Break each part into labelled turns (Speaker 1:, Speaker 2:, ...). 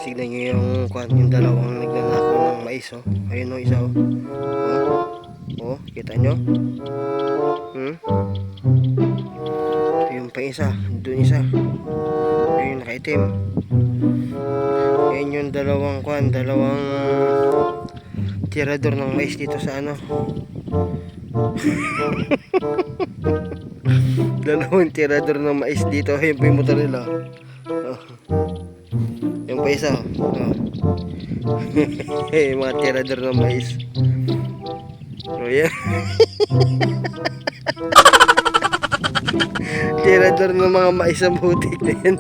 Speaker 1: tignan nyo yung dalawang nagnanakaw ng mais, oh. Ayun, oh, isa, oh. Oh, kita nyo? Ito yung pa isa, doon isa. Ito yung nakaitim. Ayun yung dalawang tirador ng mais dito sa ano. Dalawang tirador ng mais dito. Ayun pa yung motor nila. Oh. Yung pa isa, oh. Yung mga tirador ng mais. Oh, yeah. Tirador ng mga mais sa butik na yan.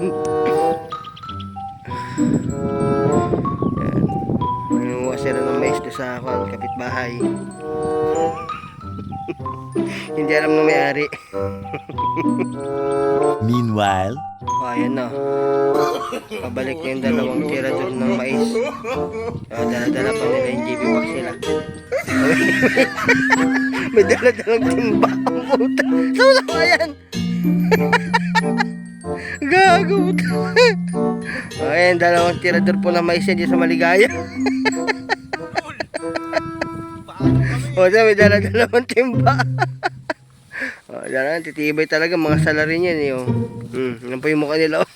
Speaker 1: Nangunguha sila ng mais doon sa kapitbahay. Hindi alam ng may-ari.
Speaker 2: Meanwhile,
Speaker 1: Oh, ayan na. Pabalik na yung dalawang tirador ng mais. Dala-dala pa nila yung JB box nila. May dala-dalang timba. Ang puta. Sama-sama yan. Gago. Oh, ayan, dalawang tirador po ng mais yan dyan sa Maligaya. O, may dala-dalawang timba. O, dala, titibay talaga mga salarin yan. Yan po yung mukha nila.